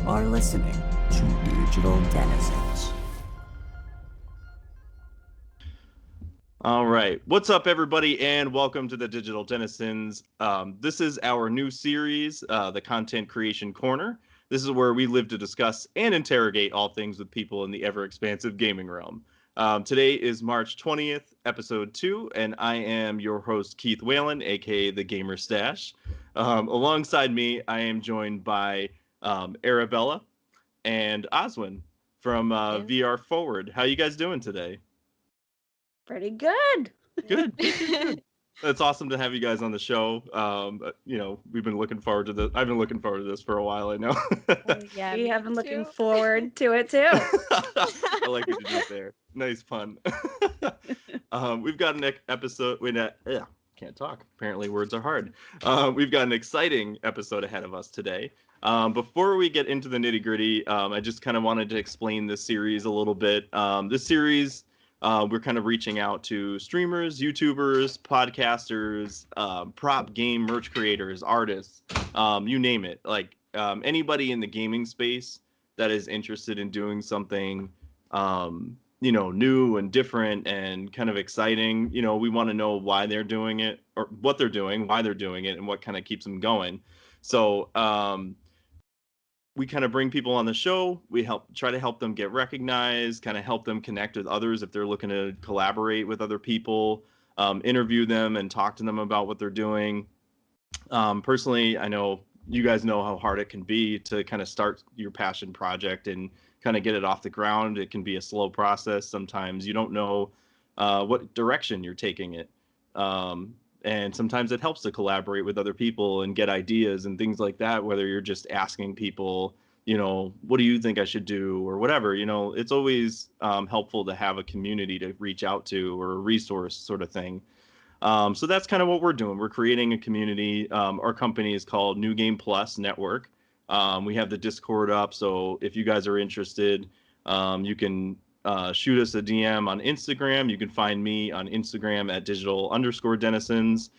are listening to Digital Denizens. All right. What's up, everybody, and welcome to the Digital Denizens. This is our new series, the Content Creation Corner. This is where we live to discuss and interrogate all things with people in the ever-expansive gaming realm. Today is March 20th, episode 2, and I am your host, Keith Whalen, aka the Gamer Stache. Alongside me, I am joined by Arabella and Oswin from VR Forward. How you guys doing today? Pretty good. Good. That's awesome to have you guys on the show. We've been looking forward to this. I've been looking forward to this for a while, I know. Yeah, we have been looking forward to it too. I like what you did there. Nice pun. We've got an episode. Can't talk. Apparently, words are hard. We've got an exciting episode ahead of us today. Before we get into the nitty gritty, I just kind of wanted to explain this series a little bit. This series. We're kind of reaching out to streamers, YouTubers, podcasters, prop game merch creators, artists, you name it. Like anybody in the gaming space that is interested in doing something, new and different and kind of exciting. We want to know why they're doing it or what they're doing, why they're doing it, and what kind of keeps them going. So we kind of bring people on the show. We try to help them get recognized, kind of help them connect with others if they're looking to collaborate with other people, interview them and talk to them about what they're doing. Personally, I know you guys know how hard it can be to kind of start your passion project and kind of get it off the ground. It can be a slow process. Sometimes you don't know what direction you're taking it. And sometimes it helps to collaborate with other people and get ideas and things like that, whether you're just asking people, what do you think I should do or whatever. It's always helpful to have a community to reach out to or a resource sort of thing. So that's kind of what we're doing. We're creating a community. Our company is called New Game Plus Network. We have the Discord up. So if you guys are interested, you can shoot us a DM on Instagram. You can find me on Instagram at digital_denizens.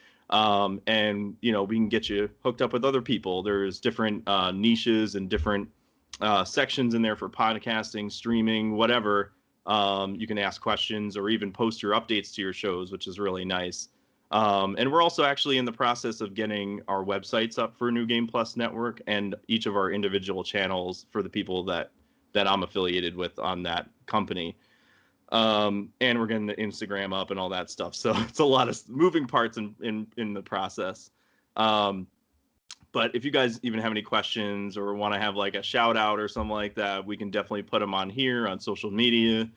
And, we can get you hooked up with other people. There's different niches and different sections in there for podcasting, streaming, whatever. You can ask questions or even post your updates to your shows, which is really nice. And we're also actually in the process of getting our websites up for New Game Plus Network and each of our individual channels for the people that I'm affiliated with on that company. And we're getting the Instagram up and all that stuff. So it's a lot of moving parts in the process. But if you guys even have any questions or want to have like a shout out or something like that, we can definitely put them on here on social media,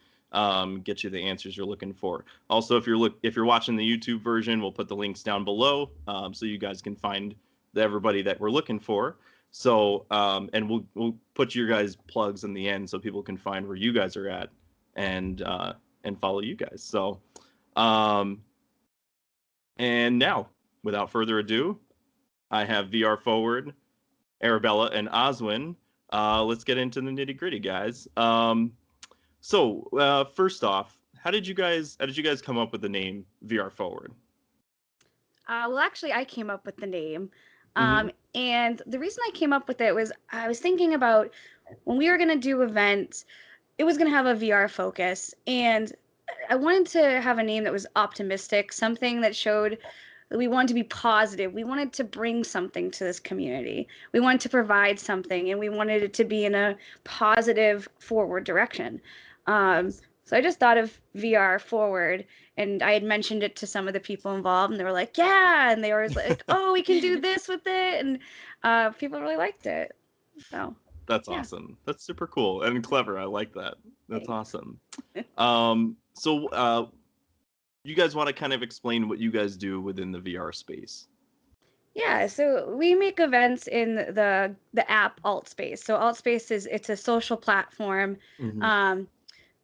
get you the answers you're looking for. Also, if you're watching the YouTube version, we'll put the links down below so you guys can find everybody that we're looking for. So, and we'll put your guys' plugs in the end so people can find where you guys are at and follow you guys. So, and now, without further ado, I have VR Forward, Arabella, and Oswin. Let's get into the nitty gritty, guys. So, first off, how did you guys come up with the name VR Forward? Well, actually, I came up with the name. And the reason I came up with it was I was thinking about when we were going to do events, it was going to have a VR focus. And I wanted to have a name that was optimistic, something that showed that we wanted to be positive. We wanted to bring something to this community. We wanted to provide something, and we wanted it to be in a positive forward direction. So I just thought of VR Forward, and I had mentioned it to some of the people involved, and they were like, yeah, and they were like, oh, we can do this with it, and people really liked it. So that's awesome. That's super cool and clever. I like that. That's awesome. So you guys want to kind of explain what you guys do within the VR space? Yeah, so we make events in the app AltspaceVR. So AltspaceVR it's a social platform.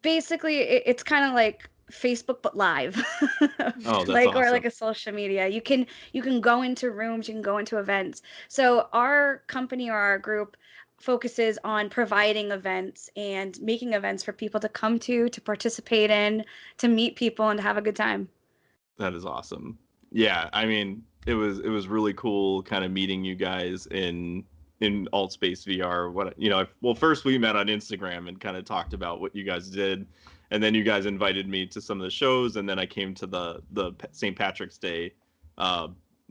Basically, it's kind of like Facebook but live. Oh, that's like awesome. Or like a social media. You can go into rooms, you can go into events. So our company or our group focuses on providing events and making events for people to come to participate in, to meet people and to have a good time. That is awesome. Yeah, I mean, it was really cool kind of meeting you guys in in AltspaceVR. Well, first we met on Instagram and kind of talked about what you guys did, and then you guys invited me to some of the shows, and then I came to the St. Patrick's Day,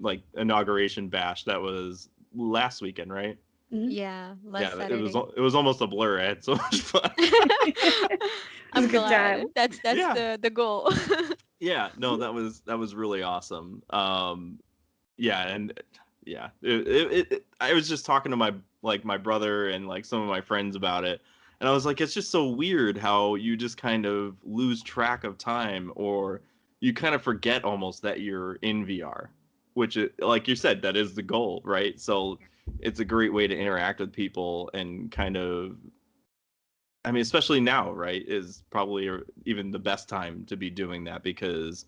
like inauguration bash that was last weekend, right? Mhm. Yeah, last Yeah, it Saturday. was almost a blur. I had so much fun. It was I'm a good glad. time. That's Yeah. the goal. Yeah, no, that was really awesome. Yeah, and yeah, I was just talking to my brother and like some of my friends about it, and I was like, it's just so weird how you just kind of lose track of time, or you kind of forget almost that you're in VR, which like you said, that is the goal, right? So it's a great way to interact with people and kind of, I mean, especially now, right, is probably even the best time to be doing that because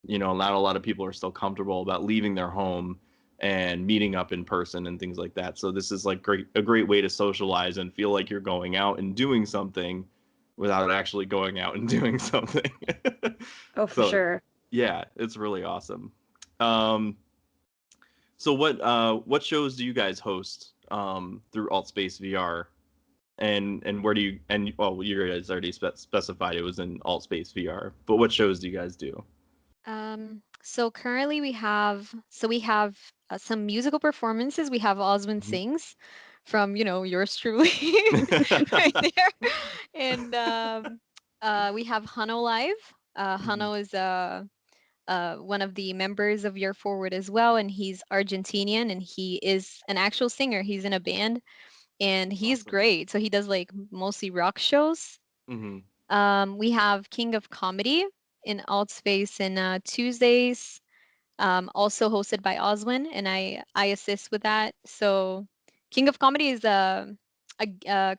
not a lot of people are still comfortable about leaving their home and meeting up in person and things like that. So this is like a great way to socialize and feel like you're going out and doing something without actually going out and doing something. Oh, for So sure. yeah, it's really awesome. Um, so what shows do you guys host through AltSpace VR? And where do you, and well, you guys already specified it was in AltSpace VR, but what shows do you guys do? So currently we have some musical performances. We have Oswin Mhm. Sings from, yours truly right there. And we have Hano Live. Mhm. Hano is one of the members of Your Forward as well, and he's Argentinian and he is an actual singer. He's in a band and he's Awesome. great. So he does like mostly rock shows. Hmm. We have King of Comedy in Altspace and Tuesdays, also hosted by Oswin, and I assist with that. So King of Comedy is a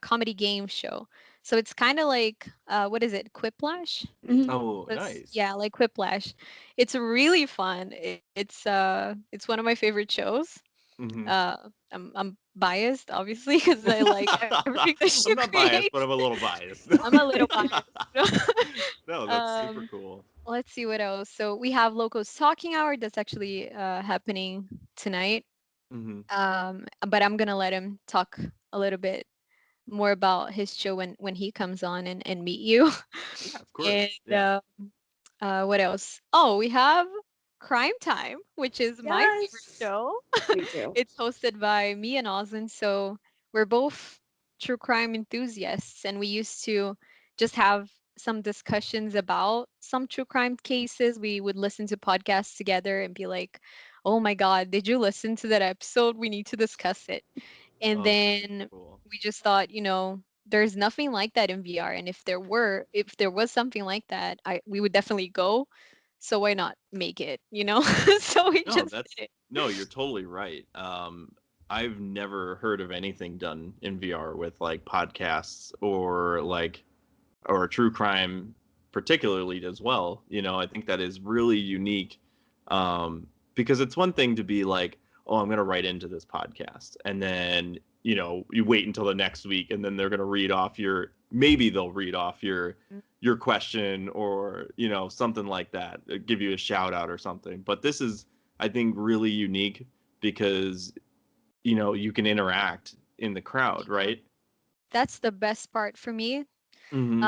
comedy game show. So it's kind of like what is it, Quiplash? Mhm. Oh, nice. Yeah, like Quiplash. It's really fun. It's one of my favorite shows. Hmm. Uh, I'm biased, obviously, because I like everything that I'm she not biased, but creates. I'm a little biased. I'm a little biased. No, that's super Um, cool. let's see what else. So we have Locos Talking Hour that's actually happening tonight. Hmm. But I'm gonna let him talk a little bit more about his show when he comes on and meet you. Yeah, of And course. Yeah. what else? Oh, we have Crime Time, which is my favorite Yes. show. Me too. It's hosted by me and Osmond, so we're both true crime enthusiasts, and we used to just have some discussions about some true crime cases. We would listen to podcasts together and be like, "Oh my God, did you listen to that episode? We need to discuss it." And Oh, that's then cool. we just thought, there's nothing like that in VR, and if there was something like that, I we would definitely go. So why not make it, So we No, just that's did it. no, you're totally right. I've never heard of anything done in VR with like podcasts or true crime particularly as well. I think that is really unique. Because it's one thing to be like, oh, I'm gonna write into this podcast, and then you wait until the next week, and then they're gonna read off maybe they'll read off your question, or something like that, give you a shout out or something. But this is, I think, really unique because you can interact in the crowd, Yeah. right? That's the best part for me. Mm-hmm.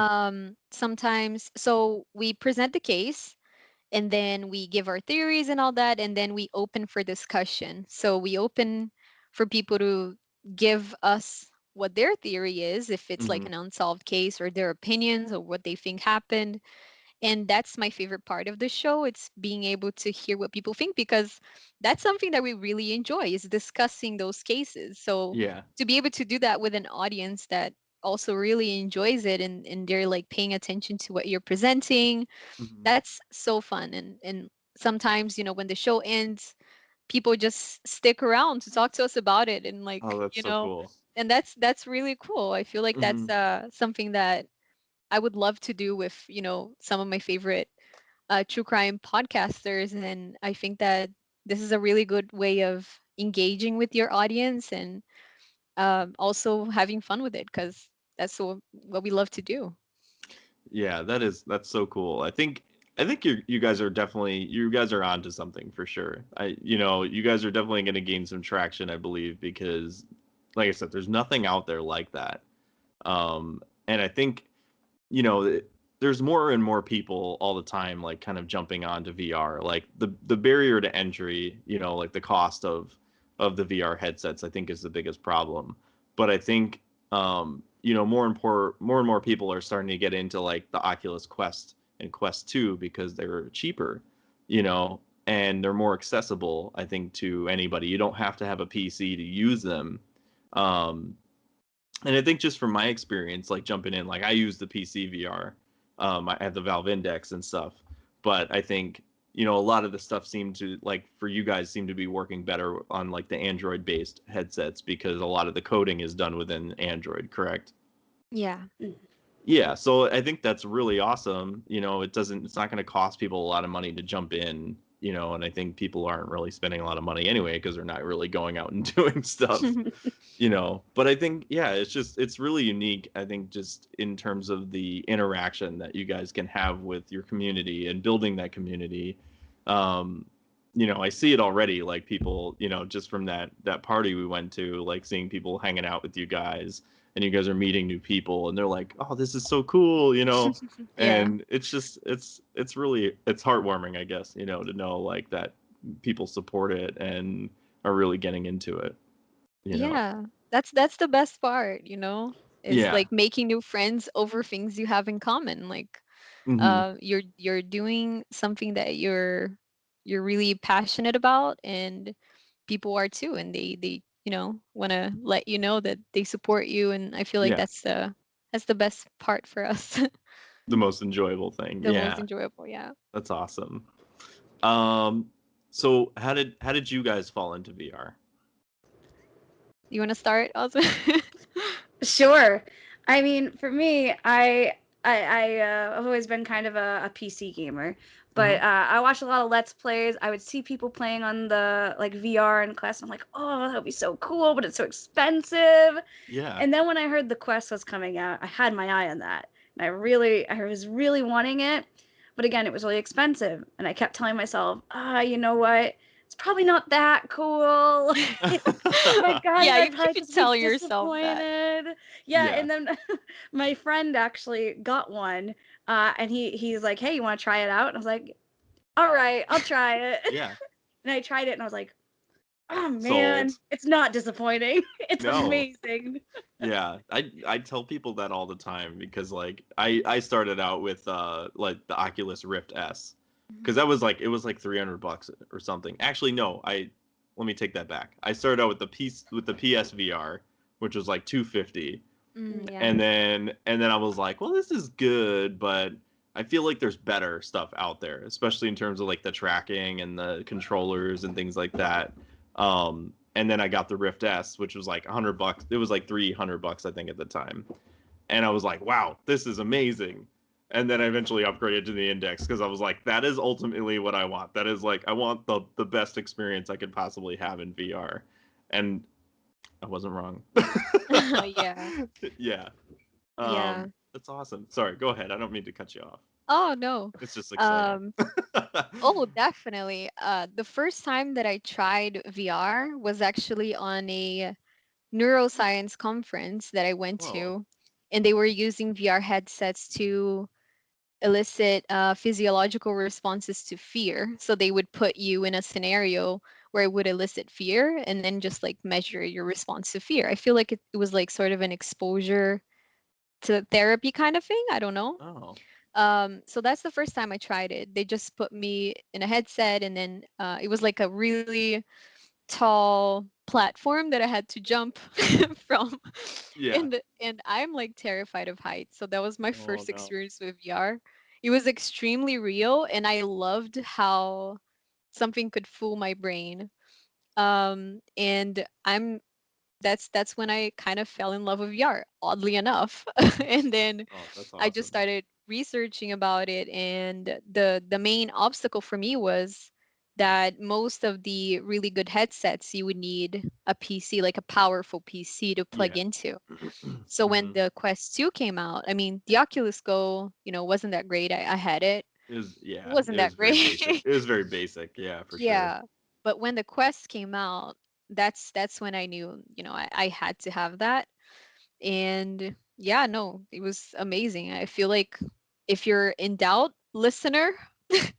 Sometimes, so we present the case and then we give our theories and all that, and then we open for discussion. So we open for people to give us what their theory is, if it's like Mm-hmm. an unsolved case, or their opinions or what they think happened. And that's my favorite part of the show. It's being able to hear what people think, because that's something that we really enjoy, is discussing those cases. So Yeah. to be able to do that with an audience that also really enjoys it, and they're like paying attention to what you're presenting, Mm-hmm. that's so fun. And sometimes, when the show ends, people just stick around to talk to us about it, and Oh, like, that's so cool. and that's really cool. I feel like Mm-hmm. that's something that I would love to do with, some of my favorite true crime podcasters. And I think that this is a really good way of engaging with your audience, and also having fun with it, because that's what we love to do. Yeah, that's so cool. I think you guys are onto something for sure. You guys are definitely going to gain some traction, I believe, because like I said, there's nothing out there like that. And I think, there's more and more people all the time, like kind of jumping onto VR. Like the barrier to entry, like the cost of the VR headsets, I think is the biggest problem. But I think, more and more people are starting to get into like the Oculus Quest and Quest 2 because they're cheaper, and they're more accessible, I think, to anybody. You don't have to have a PC to use them. Um, and I think just from my experience, like jumping in, like I use the PC VR. I have the Valve Index and stuff, but I think a lot of the stuff seemed to, like, for you guys, seem to be working better on like the Android based headsets because a lot of the coding is done within Android, correct? Yeah. Yeah, so I think that's really awesome. It's not going to cost people a lot of money to jump in, and I think people aren't really spending a lot of money anyway because they're not really going out and doing stuff. But I think, yeah, it's really unique. I think just in terms of the interaction that you guys can have with your community and building that community. I see it already, like people, just from that party we went to, like seeing people hanging out with you guys, and you guys are meeting new people, and they're like, oh, this is so cool, Yeah. and it's just, it's really, it's heartwarming, I guess, to know like that people support it and are really getting into it. Yeah. That's the best part, is Yeah. like making new friends over things you have in common. Like Hmm. you're doing something that you're really passionate about, and people are too, and they want to let you know that they support you, and I feel like Yeah. that's the best part for us. The most enjoyable thing. The most Yeah. enjoyable, yeah. That's awesome. Um, so how did you guys fall into VR? You want to start also? Sure. I mean, for me, I've always been kind of a PC gamer, Hmm. but I watched a lot of Let's Plays. I would see people playing on the like VR in class, and I'm like, oh, that would be so cool, but it's so expensive. Yeah. And then when I heard the Quest was coming out, I had my eye on that, and I was really wanting it, but again, it was really expensive, and I kept telling myself, you know what? It's probably not that cool. If I got it, Yeah, I'd you probably keep just be telling yourself that. disappointed. Yeah, Yeah. and then my friend actually got one, and he's like, "Hey, you want to try it out?" And I was like, "All right, I'll try it." Yeah. And I tried it, and I was like, "Oh man, Sold. it's not disappointing. It's No. amazing." Yeah. I tell people that all the time because like I started out with like the Oculus Rift S, because that was like, it was like $300 or something. Actually, no, let me take that back. I started out with the PSVR, which was like 250. Yeah. And then I was like, well, this is good, but I feel like there's better stuff out there, especially in terms of like the tracking and the controllers and things like that. And then I got the Rift S, which was like $100. It was like $300, I think, at the time. And I was like, wow, this is amazing. And then I eventually upgraded to the Index because I was like, that is ultimately what I want. That is like, I want the best experience I could possibly have in VR. And I wasn't wrong. Yeah. Yeah. Yeah. That's awesome. Sorry, go ahead. I don't mean to cut you off. Oh no. It's just exciting. Um oh, definitely. The first time that I tried VR was actually on a neuroscience conference that I went Whoa. to, and they were using VR headsets to elicit physiological responses to fear. So they would put you in a scenario where it would elicit fear, and then just like measure your response to fear. I feel like it was like sort of an exposure to therapy kind of thing. I don't know. Oh. So that's the first time I tried it. They just put me in a headset, and then it was like a really tall platform that I had to jump from. Yeah. And I'm like terrified of heights. So that was my Oh first no. experience with VR. It was extremely real, and I loved how something could fool my brain. And that's when I kind of fell in love with VR, oddly enough. And then Oh, that's I just awesome. started researching about it, and the main obstacle for me was that most of the really good headsets you would need a PC, like a powerful PC to plug Yeah. into. So when Hmm. the Quest 2 came out, I mean, the Oculus Go, wasn't that great. I had it. It was, It yeah, wasn't it that was very great. basic. It was very basic, yeah, for sure. Yeah. But when the Quest came out, that's when I knew, I had to have that. And yeah, no, it was amazing. I feel like if you're in doubt, listener,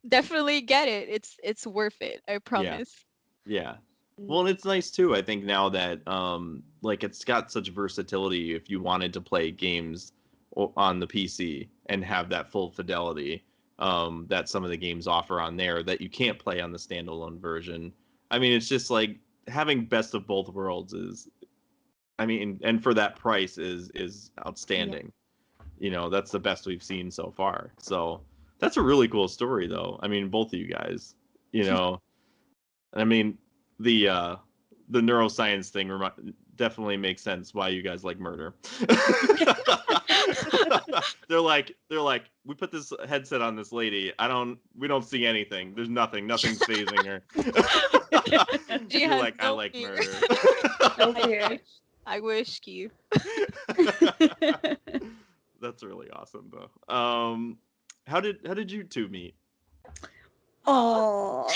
definitely get it. It's worth it. I Yeah. promise. Yeah. Mm. Well, and it's nice too. I think now that like it's got such versatility if you wanted to play games on the PC and have that full fidelity that some of the games offer on there that you can't play on the standalone version. I mean, it's just like having best of both worlds is I mean, and for that price is outstanding. That's the best we've seen so far. So, that's a really cool story though. I mean, both of you guys, you know, I mean, the uh the neuroscience thing definitely makes sense why you guys like murder. they're like we put this headset on this lady. We don't see anything. There's nothing's phasing her. She You're has like I no like fear. murder. No I fear. wish. I wish, Keith. That's really awesome though. How did you two meet? Oh.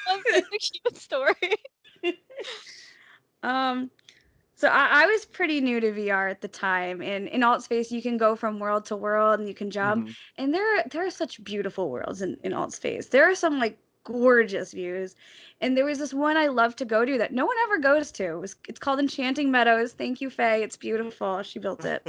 That's such a cute story. Um, so I was pretty new to VR at the time, and in AltSpace you can go from world to world and you can jump, Mhm. and there are such beautiful worlds in AltSpace. There are some like gorgeous views, and there was this one I love to go to that no one ever goes to. It's called Enchanting Meadows. Thank you, Faye. It's beautiful. She built it.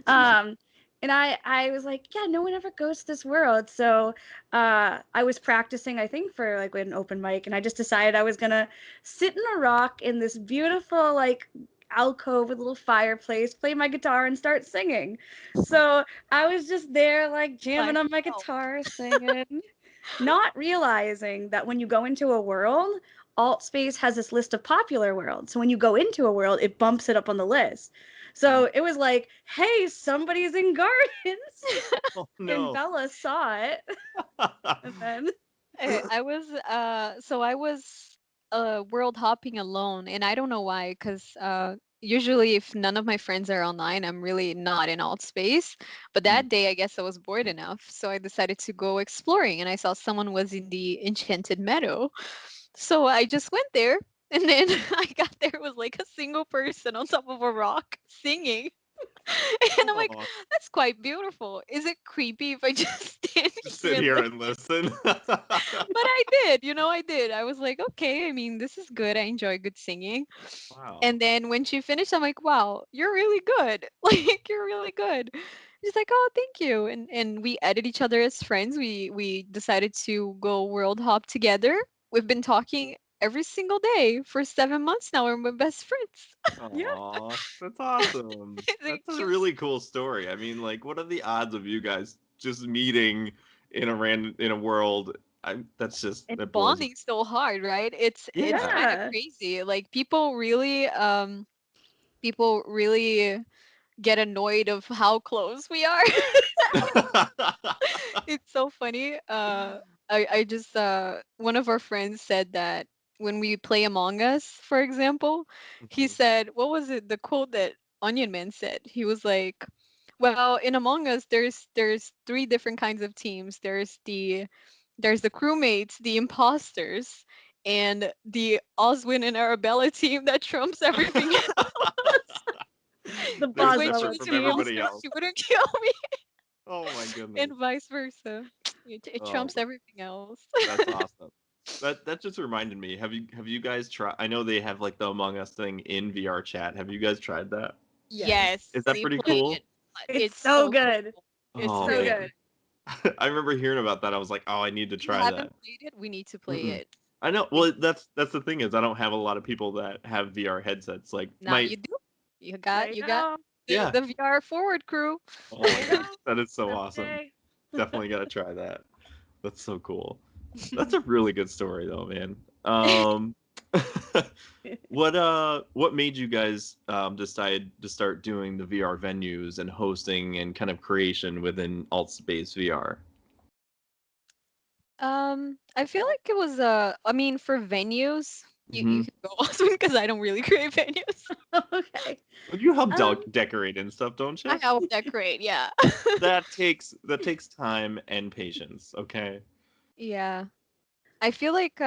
Um, and I was like, yeah, no one ever goes to this world. So I was practicing, I think, for like an open mic, and I just decided I was gonna sit in a rock in this beautiful like alcove with a little fireplace, play my guitar and start singing. So I was just there like jamming By on my myself. guitar, singing, not realizing that when you go into a world, AltSpace has this list of popular worlds. So when you go into a world, it bumps it up on the list. So it was like, hey, somebody's in gardens. Oh And no. Bella saw it. And then I was world hopping alone, and I don't know why, because usually if none of my friends are online, I'm really not in alt space. But Mm. that day, I guess I was bored enough, so I decided to go exploring, and I saw someone was in the Enchanted Meadow, so I just went there. And then I got there, it was like a single person on top of a rock singing. And I'm like, Oh, that's quite beautiful. Is it creepy if I just stand just here sit and here listen? and listen. But I did, I did. I was like, okay, I mean, this is good. I enjoy good singing. Wow. And then when she finished, I'm like, wow, you're really good. Like, you're really good. She's like, oh, thank you. And we added each other as friends. We decided to go world hop together. We've been talking every single day for 7 months now. We're best friends. yeah. Aw, that's awesome. It's a That's a cute. really cool story. I mean, like, what are the odds of you guys just meeting in a world? And That blows my. bonding so hard, right? It's Yeah. kind of Yeah. crazy. Like people really get annoyed of how close we are. It's so funny. I just one of our friends said that when we play Among Us, for example, he Mhm. said, what was it? The quote that Onion Man said. He was like, "Well, in Among Us, there's three different kinds of teams. There's the crewmates, the imposters, and the Oswin and Arabella team that trumps everything The They're because when she Boswell separate was from team. everybody imposter, else. she wouldn't kill me, Oh my goodness. and vice versa. It Oh, trumps everything else. that's awesome. That just reminded me. Have you guys tried? I know they have like the Among Us thing in VR chat. Have you guys tried that? Yes. Yes, Is that we pretty played cool? it. It's It's so so good. cool. It's Oh So really man, good. good. I remember hearing about that. I was like, oh, I need to If you try that. haven't played it, we need to play Mm-mm. it. I know. It Well, that's the thing is I don't have a lot of people that have VR headsets. Like Now my you do. You There got you you got go. yeah. the VR forward crew. Oh There my you goodness, go. that is so That's awesome. okay. Definitely got to try that. That's so cool. That's a really good story though, man. Um, what made you guys decide to start doing the VR venues and hosting and kind of creation within AltspaceVR? VR? I feel like it was I mean for venues, you Mm-hmm. can go also because I don't really create venues. Okay. But you help Um, decorate and stuff, don't I you? help decorate, yeah. That takes time and patience. Okay. Yeah. I feel like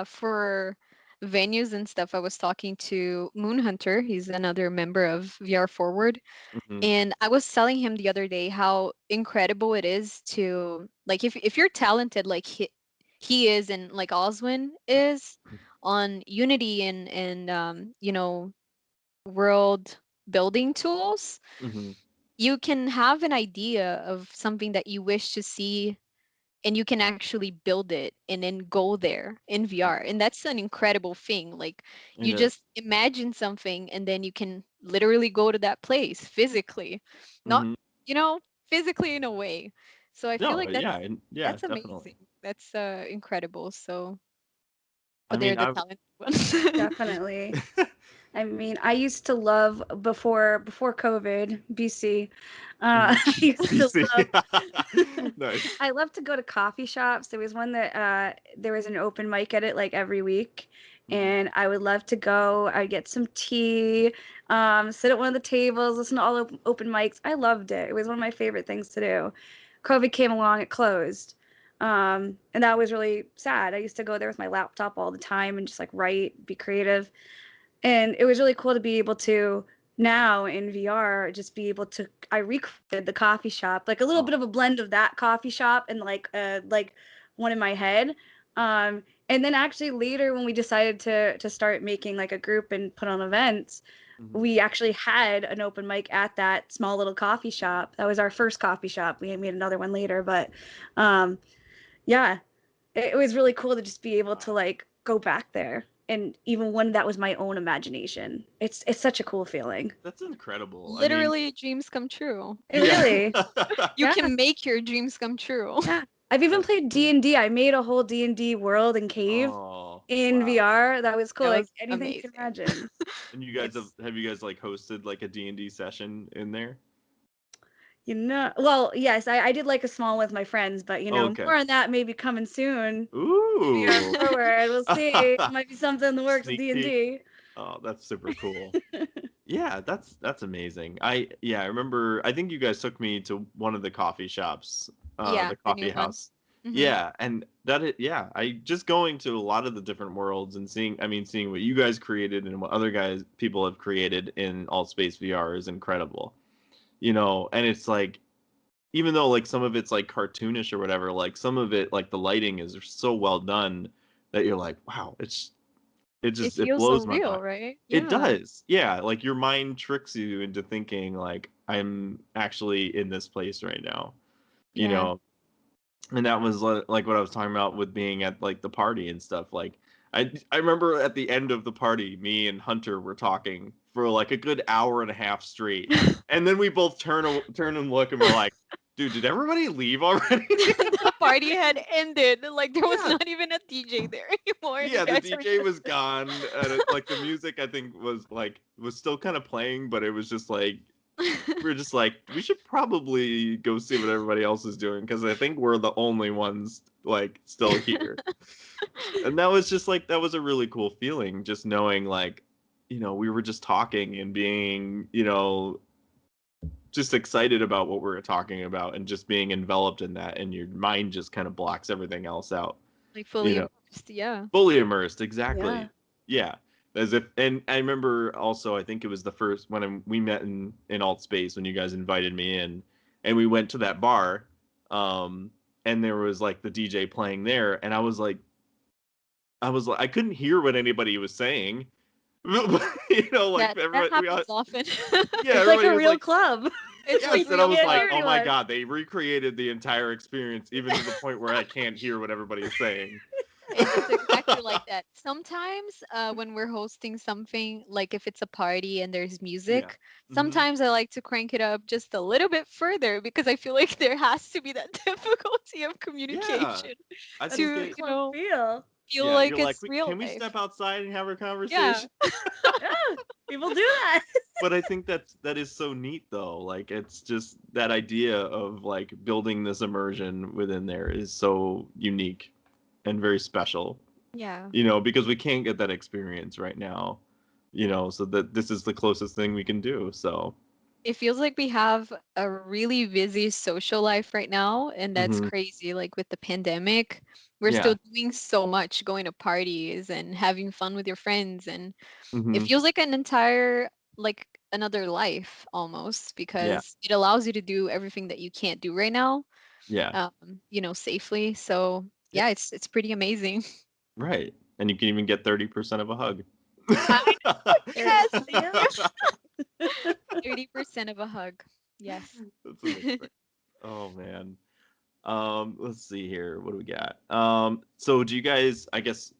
for venues and stuff, I was talking to Moon Hunter. He's another member of VR Forward. Hmm. And I was telling him the other day how incredible it is to like if you're talented like he is and like Oswin is on Unity and world building tools, Hmm. you can have an idea of something that you wish to see and you can actually build it and then go there in VR. And that's an incredible thing. Like It you is. just imagine something and then you can literally go to that place physically. Not, Hmm. you know, physically in a way. So I feel No, like yeah, yeah, that's definitely. amazing. That's incredible. So I but they're mean, the I've talented ones. Definitely. I mean, I used to love before COVID, BC. Mhm. I used to BC. love Nice. I love to go to coffee shops. There was one that there was an open mic at it like every week, Mhm. and I would love to go. I'd get some tea, sit at one of the tables, listen to all open mics. I loved it. It was one of my favorite things to do. COVID came along, it closed. And that was really sad. I used to go there with my laptop all the time and just like write, be creative. And it was really cool to be able to now in VR just be able to I recreated the coffee shop, like a little Oh, bit of a blend of that coffee shop and like one in my head. And then actually later when we decided to start making like a group and put on events, mhm. we actually had an open mic at that small little coffee shop. That was our first coffee shop. We made another one later, but um yeah, it was really cool to just be able to Wow. like go back there and even when that was my own imagination. It's such a cool feeling. That's incredible. I mean, Literally dreams come true. It yeah. really, You yeah, can make your dreams come true. yeah. I've even That's played D&D. I made a whole D&D world and cave oh, in wow. VR. That was cool. That Like was anything you can amazing. imagine. And you guys It's have you guys like hosted like a D&D session in there? well, yes, I did like a small one with my friends, but Oh, okay. more on that maybe coming soon. VR Ooh. forward. We'll see. Might be something in the works with Sneak peek. D&D. Oh, that's super cool. Yeah, that's amazing. I remember I think you guys took me to one of the coffee shops, Yeah, the the new coffee one. house. Hmm. Yeah, and yeah, I just going to a lot of the different worlds and seeing what you guys created and what other people have created in Altspace VR is incredible. And it's like even though like some of it's like cartoonish or whatever, like some of it like the lighting is so well done that you're like, wow, It it feels so blows my real, mind. right? It Yeah. does. Yeah, like your mind tricks you into thinking like I'm actually in this place right now. You Yeah. know, and that was like what I was talking about with being at like the party and stuff. Like I remember at the end of the party, me and Hunter were talking for like a good hour and a half straight, and then we both turn and look, and we're like, "Dude, did everybody leave already?" The party had ended. Like there was Yeah, not even a DJ there anymore. You yeah. The guys were DJ was gone, and like the music I think was still kind of playing, but it was just like just we're just like we should probably go see what everybody else is doing because I think we're the only ones like still here. And that was just like that was a really cool feeling just knowing like we were just talking and being just excited about what we were talking about and just being enveloped in that and your mind just kind of blocks everything else out like you fully know immersed. Yeah. fully immersed Yeah. exactly. Yeah, as if and I remember also I think it was the first when we met in alt space when you guys invited me in and we went to that bar um and there was like the DJ playing there and I couldn't hear what anybody was saying. Like That everybody, happens often. yeah, It's like everybody a was real like, club. It's like yes, and I You was real can't like, hear club. oh my anyone. god, they recreated the entire experience, even to the point where I can't hear what everybody is saying. It's exactly like that. Sometimes, when we're hosting something, like if it's a party and there's Yeah. music, Hmm. sometimes I like to crank it up just a little bit further because I feel like there has to be that difficulty of Yeah, communication I That's think the to, it. club feel. feel Yeah, like you're like, it's real can we life. step outside and have a Yeah. conversation? Yeah, people do that. But I think that is so neat though. Like it's just that idea of like building this immersion within there is so unique and very special. Yeah. Because we can't get that experience right now. So that this is the closest thing we can do. So It feels like we have a really busy social life right now, and that's Hmm. crazy. Like with the pandemic, we're Yeah. still doing so much, going to parties and having fun with your friends, and it Hmm. feels like an entire, like another life almost, Yeah. because it allows you to do everything that you can't do right now, Yeah. safely. So Yeah. yeah, it's pretty amazing. Right. And you can even get 30% of a hug. I There- Yes, yeah. 30% of a hug. Yes. That's amazing. Oh man. Let's see here. What do we got? So do you guys, I guess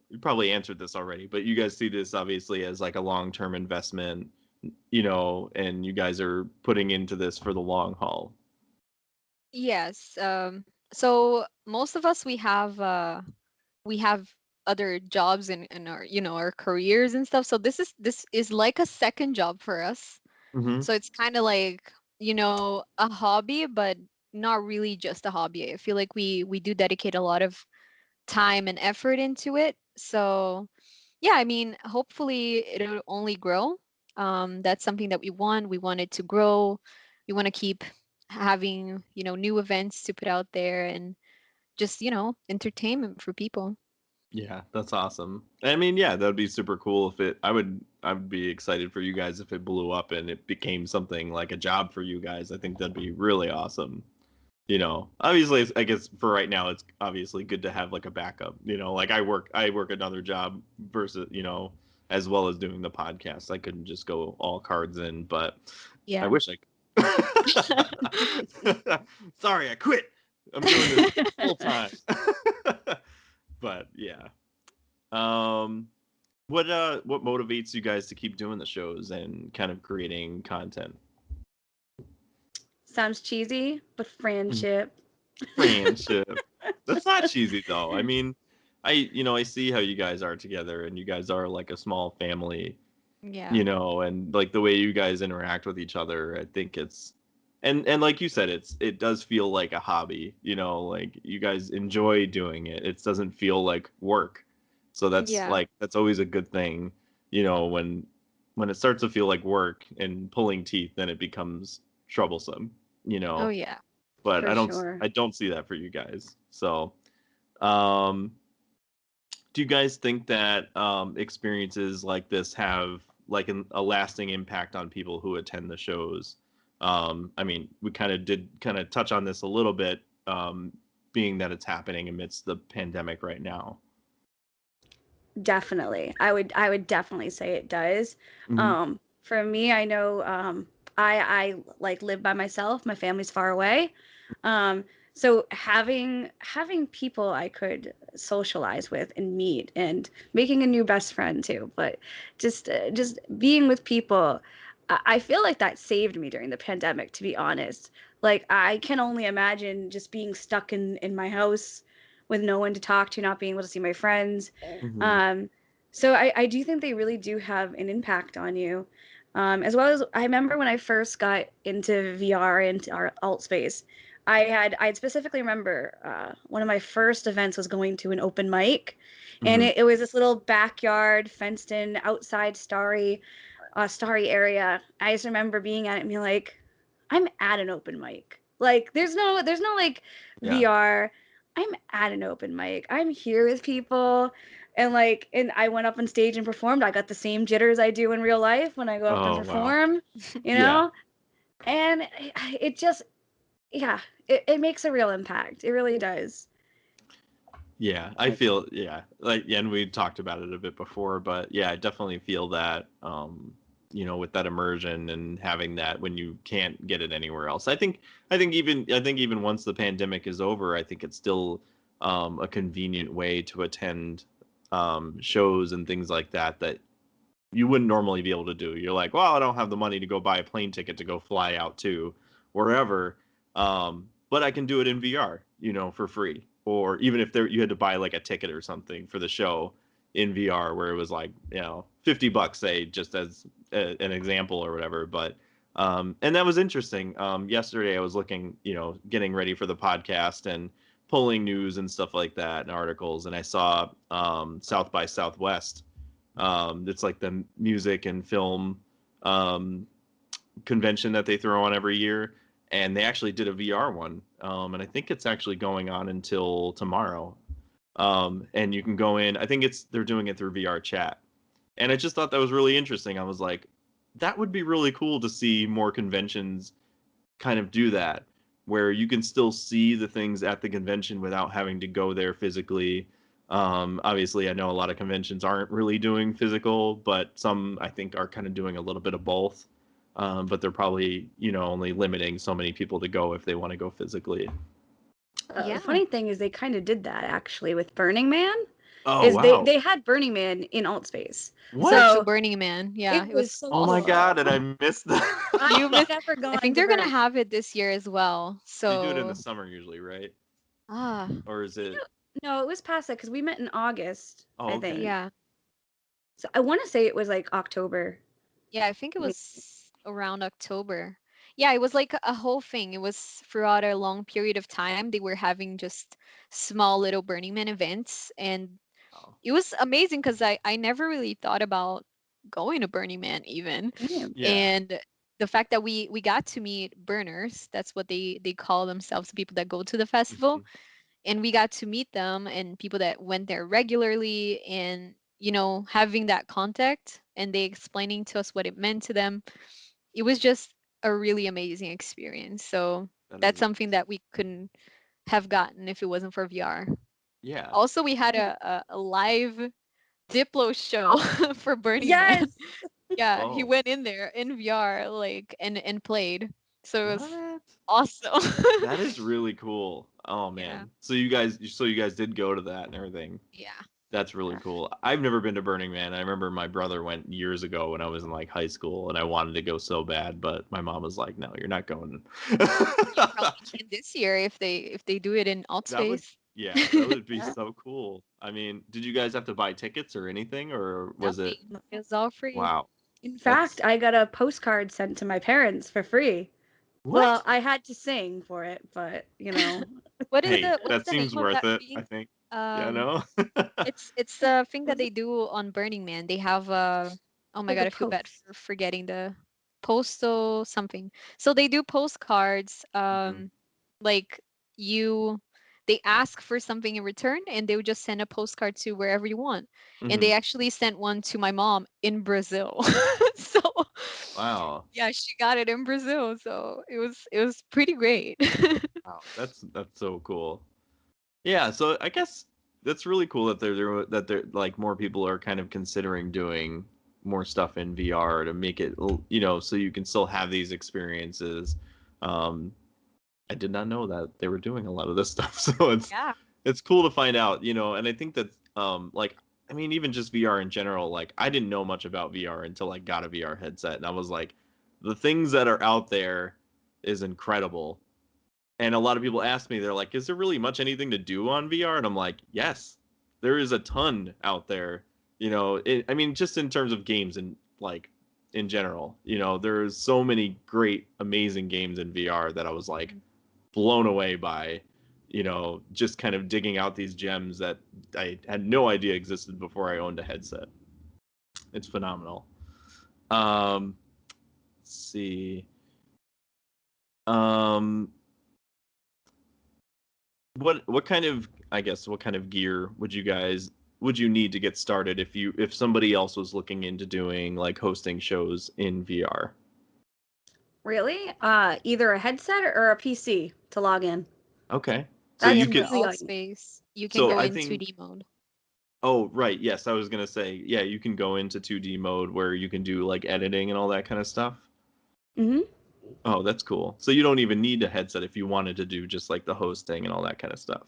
you probably answered this already, but you guys see this obviously as like a long-term investment, and you guys are putting into this for the long haul. Yes. So most of us we have other jobs in our our careers and stuff. So this is like a second job for us. Mm-hmm. So it's kind of like, a hobby, but not really just a hobby. I feel like we do dedicate a lot of time and effort into it. So yeah, I mean, hopefully it'll only grow. That's something that we want. We want it to grow. We want to keep having, new events to put out there and just, entertainment for people. Yeah, that's awesome. I mean, yeah, that would be super cool if I would be excited for you guys if it blew up and it became something like a job for you guys. I think that'd be really awesome. Obviously, I guess for right now, it's obviously good to have like a backup. Like I work another job versus, as well as doing the podcast. I couldn't just go all cards in, but I Yeah. wish I could. Sorry, I quit. I'm doing this full time. But yeah. Um, what motivates you guys to keep doing the shows and kind of creating content? Sounds cheesy, but friendship. Friendship. That's not cheesy though. I mean, I see how you guys are together and you guys are like a small family, Yeah. and like the way you guys interact with each other, I think it's and like you said, it does feel like a hobby, like you guys enjoy doing it. It doesn't feel like work. So Yeah. that's always a good thing, when it starts to feel like work and pulling teeth, then it becomes troublesome, you Oh know yeah. but For I don't sure. I don't see that for you guys. So, um, do you guys think that experiences like this have like a lasting impact on people who attend the shows? I mean, we kind of touch on this a little bit, being that it's happening amidst the pandemic right now. Definitely. I would definitely say it does. Hmm. For me, I know I like live by myself. My family's far away. Um, so having people I could socialize with and meet and making a new best friend too, but just being with people, I feel like that saved me during the pandemic, to be honest. Like I can only imagine just being stuck in my house with no one to talk to, not being able to see my friends. Hmm. Um, so I do think they really do have an impact on you. As well as I remember when I first got into VR into our alt space, I specifically remember one of my first events was going to an open mic, and Hmm. it was this little backyard fenced in outside starry area. I just remember being at it and being like, I'm at an open mic. Like there's no like Yeah. VR. I'm at an open mic. I'm here with people. And I went up on stage and performed. I got the same jitters I do in real life when I go up and Oh wow. perform, you Yeah. know? And it just yeah, it makes a real impact. It really does. Yeah, I It's feel yeah, like yeah, and we talked about it a bit before, but yeah, I definitely feel that with that immersion and having that when you can't get it anywhere else. I think even once the pandemic is over, I think it's still a convenient way to attend shows and things like that you wouldn't normally be able to do. You're like, well, I don't have the money to go buy a plane ticket to go fly out to wherever, but I can do it in VR, for free. Or even if you had to buy like a ticket or something for the show in VR, where it was like $50, say, just as an example or whatever. But and that was interesting. Yesterday I was looking, getting ready for the podcast and pulling news and stuff like that and articles, and I saw South by Southwest. It's like the music and film um, convention that they throw on every year, and they actually did a VR one, and I think it's actually going on until tomorrow. And you can go in. I think they're doing it through VR chat, and I just thought that was really interesting. I was like, that would be really cool to see more conventions kind of do that, where you can still see the things at the convention without having to go there physically. Obviously, I know a lot of conventions aren't really doing physical, but some I think are kind of doing a little bit of both. But they're probably, only limiting so many people to go if they want to go physically. Yeah. The funny thing is they kind of did that actually with Burning Man. Oh, Is wow. they had Burning Man in Altspace. What? Back to So Burning Man. Yeah, it was so Oh my cool. God, and I missed that. You I've missed- never gone I think to they're gonna Burning. have it this year as well. They do it in So the summer usually, right? ah, Or is it? No, it was past that because we met in August, Oh, I okay. think. yeah. So I want to say it was like October. Yeah, I think it was around October. Yeah, it was like a whole thing. It was throughout a long period of time. They were having just small little Burning Man events, and Oh. it was amazing because I never really thought about going to Burning Man even. Yeah. Yeah. And the fact that we got to meet burners, that's what they call themselves, the people that go to the festival. Mhm. And we got to meet them and people that went there regularly, and having that contact and they explaining to us what it meant to them. It was just a really amazing experience. So That that's is something that we couldn't have gotten if it wasn't for VR. Yeah. Also, we had a live Diplo show for Burning Man. Yes. Yeah, he Oh. went in there in VR, like, and played. So it was What? awesome. That is really cool. Oh Yeah. man. So you guys did go to that and everything. Yeah. That's really cool. I've never been to Burning Man. I remember my brother went years ago when I was in like high school, and I wanted to go so bad, but my mom was like, "No, you're not going." Probably can this year if they do it in That would, Altspace. yeah, that would be so cool. I mean, did you guys have to buy tickets or anything, or was it? Nothing. It was all free. Wow. In That's fact, I got a postcard sent to my parents for free. Well, what? I had to sing for it, but What is Hey, the what's that the seems name of worth that it, I thing? think. Yeah, Um, no? it's the thing that they do on Burning Man. They have oh my like God, a I feel bad post. for forgetting the postal something. So they do postcards. Mhm. Like you, they ask for something in return, and they would just send a postcard to wherever you want. And Mhm. they actually sent one to my mom in Brazil. So Wow. yeah, she got it in Brazil. So it was pretty great. Wow. That's so cool. Yeah, so I guess that's really cool that they're like more people are kind of considering doing more stuff in VR to make it, so you can still have these experiences. Um, I did not know that they were doing a lot of this stuff, so Yeah. it's cool to find out, and I think that like I mean even just VR in general, like I didn't know much about VR until I got a VR headset, and I was like, the things that are out there is incredible. And a lot of people ask me, they're like, is there really much anything to do on VR? And I'm like, yes, there is a ton out there. I mean, just in terms of games and like in general, there's so many great, amazing games in VR that I was like blown away by, just kind of digging out these gems that I had no idea existed before I owned a headset. It's phenomenal. Let's see. Um, what kind of, I guess, what kind of gear would you need to get started if somebody else was looking into doing like hosting shows in VR? Really? Either a headset or a PC to log in. Okay. So That's you In the could really alt all you need. space, you can so go I in think 2D mode. Oh, right. Yes, I was going to say, yeah, you can go into 2D mode where you can do like editing and all that kind of stuff. Mm-hmm. Oh, that's cool. So you don't even need a headset if you wanted to do just like the hosting and all that kind of stuff.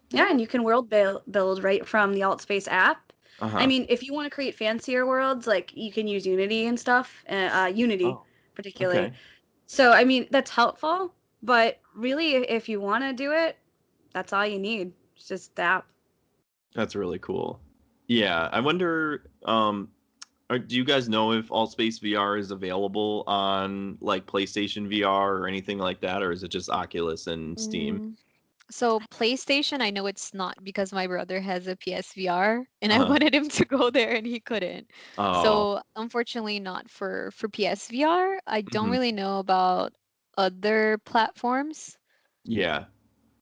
Yeah, and you can world build right from the Altspace app. I Uh-huh. mean, if you want to create fancier worlds, like you can use Unity and stuff, Unity Oh, particularly. okay. So, I mean, that's helpful, but really, if you want to do it, that's all you need. It's just the app. That's really cool. Yeah, I wonder, do you guys know if AltspaceVR is available on like PlayStation VR or anything like that, or is it just Oculus and Steam? Mm, So PlayStation, I know it's not because my brother has a PSVR and I Uh-huh. wanted him to go there and he couldn't. Oh. So unfortunately not for PSVR. I don't Mhm. really know about other platforms. Yeah.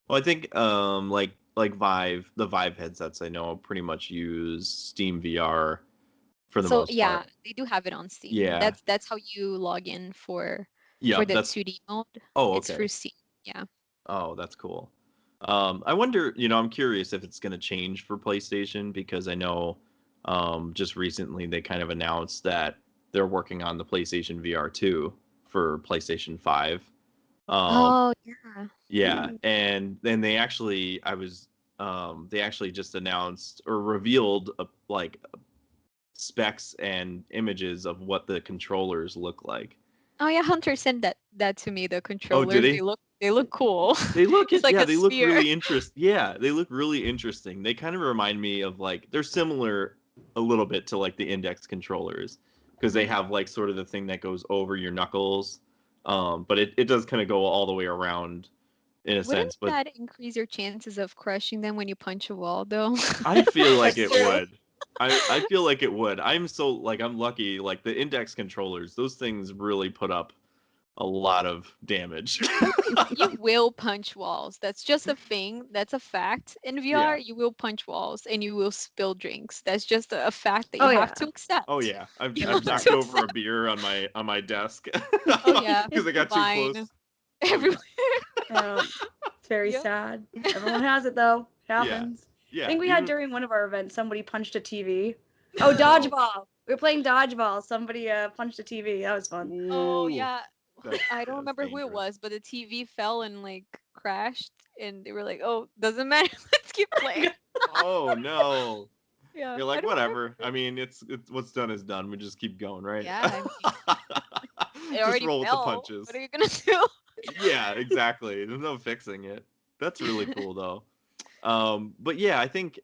Well, I think like Vive, the Vive headsets I know pretty much use Steam VR for the So most yeah, part. they do have it on Steam. Yeah. That's how you log in for Yep, the that's 2D mode. oh, It's through okay. Steam. Yeah. Oh, that's cool. I wonder, I'm curious if it's going to change for PlayStation because I know just recently they kind of announced that they're working on the PlayStation VR 2 for PlayStation 5. Um, Oh yeah. yeah, Mm. and then they actually just announced or revealed like specs and images of what the controllers look like. Oh yeah, Hunter sent that to me, the Oh, did controllers. he? They look cool. They look It's it, like yeah, a they look sphere. really Yeah, they look really interesting. They kind of remind me of like they're similar a little bit to like the index controllers because they Mhm. have like sort of the thing that goes over your knuckles. But it does kind of go all the way around in a Wouldn't sense, but that increase your chances of crushing them when you punch a wall, though? I feel like That's it true. would. I feel like it would. I'm so like I'm lucky like the index controllers, those things really put up a lot of damage. You will punch walls. That's just a thing. That's a fact. In VR, Yeah. you will punch walls and you will spill drinks. That's just a fact that Oh you have yeah. to Oh accept. yeah, I've You I've have knocked to 100%. over a accept. beer on my desk Oh yeah, because I got too mine close. Oh yeah, everywhere. It's very Yep. sad. Everyone has it though. yeah, Happens. I yeah. think we had Even during one of our events, somebody punched a TV. Oh, oh, dodgeball. We were playing dodgeball. Somebody punched a TV. That was fun. Oh ooh, yeah. I don't that's remember who it dangerous. was, but the TV fell and like crashed, and they were like, "Oh, doesn't matter. Let's keep playing." Oh no, Yeah, you're I like don't whatever. remember. I mean, it's what's done is done. We just keep going, right? Yeah, I mean, it Just already roll with the fell. What punches. are you gonna do? Yeah, exactly. There's no fixing it. That's really cool though. But yeah, I think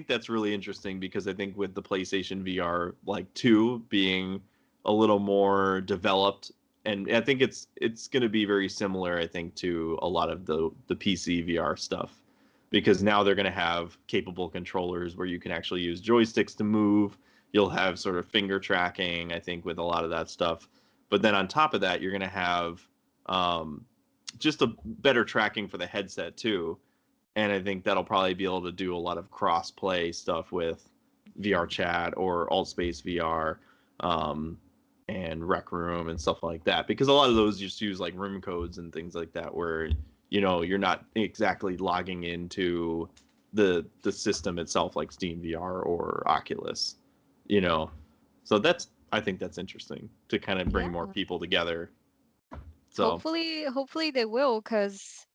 that's really interesting because I think with the PlayStation VR like 2 being a little more developed, and I think it's going to be very similar I think to a lot of the PC VR stuff because now they're going to have capable controllers where you can actually use joysticks to move. You'll have sort of finger tracking I think with a lot of that stuff. But then on top of that, you're going to have um, just a better tracking for the headset too, and I think that'll probably be able to do a lot of cross-play stuff with VR Chat or AltspaceVR, and Rec Room and stuff like that. Because a lot of those just use like room codes and things like that, where you're not exactly logging into the system itself like Steam VR or Oculus, you know. So I think that's interesting to kind of bring more Yeah. people together. So Hopefully they will, because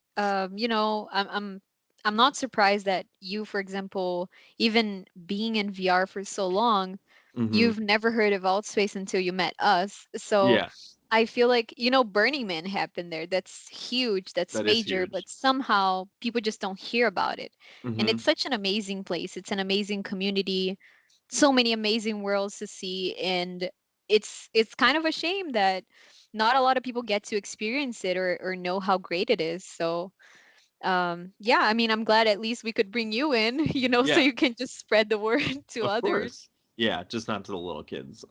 I'm not surprised that you, for example, even being in VR for so long, hmm you've never heard of Altspace until you met us. So yeah, I feel like, Burning Man happened there. That's huge, that's that is major, huge. but somehow people just don't hear about it. And hmm it's such an amazing place. It's an amazing community, so many amazing worlds to see, and it's kind of a shame that not a lot of people get to experience it or know how great it is. So yeah, I mean, I'm glad at least we could bring you in, so Yeah. you can just spread the word to Of others. course. Yeah, just not to the little kids.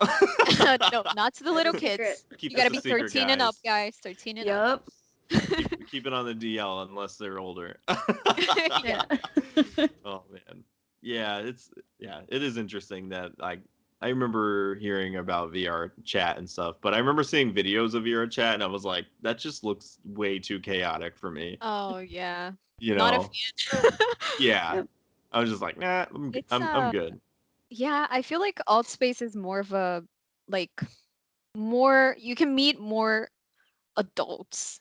No, not to the Keep little it a secret. kids. Keep You it got to a be secret, 13 and up, guys. guys. 13 and up. Yup. Keep it on the DL unless they're older. Yeah. Yeah. Oh man. Yeah, it is interesting that I remember hearing about VR chat and stuff, but I remember seeing videos of VR chat and I was like, that just looks way too chaotic for me. Oh, yeah. You Not a know? fan. Yeah. Yep. I was just like, nah, It's I'm good. yeah, I feel like Altspace is more of a, like, more, you can meet more adults.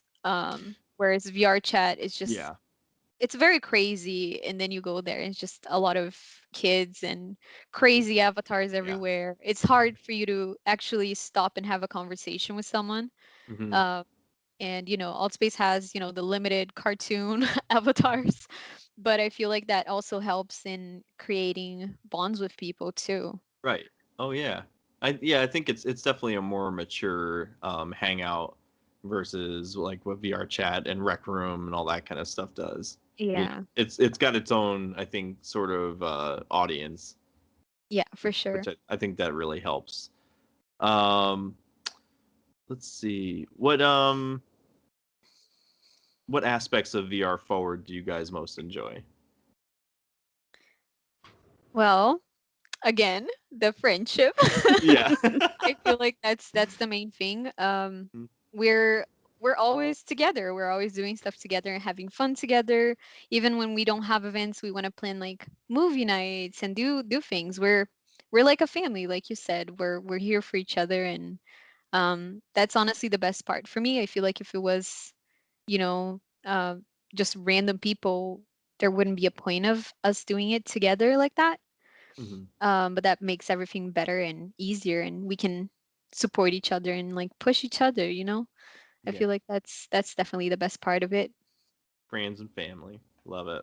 Whereas VR chat is just, Yeah. it's very crazy, and then you go there and it's just a lot of kids and crazy avatars Yeah. everywhere. It's hard for you to actually stop and have a conversation with someone. hmm uh, and Altspace has the limited cartoon avatars, but I feel like that also helps in creating bonds with people too. Right. Oh yeah. I think it's definitely a more mature hangout versus like what VR chat and Rec Room and all that kind of stuff does. Yeah. It's got its own, I think, sort of audience, Yeah, for sure. which I think that really helps. Let's see. What aspects of VR forward do you guys most enjoy? Well, again, the friendship. Yeah. I feel like that's the main thing. We're we're always together. We're always doing stuff together and having fun together. Even when we don't have events, we want to plan like movie nights and do things. We're like a family, like you said. We're here for each other, and that's honestly the best part for me. I feel like if it was, you know, just random people, there wouldn't be a point of us doing it together like that. Mhm. But that makes everything better and easier, and we can support each other and like push each other, you know. I Yeah. feel like that's definitely the best part of it. Friends and family. Love Mm.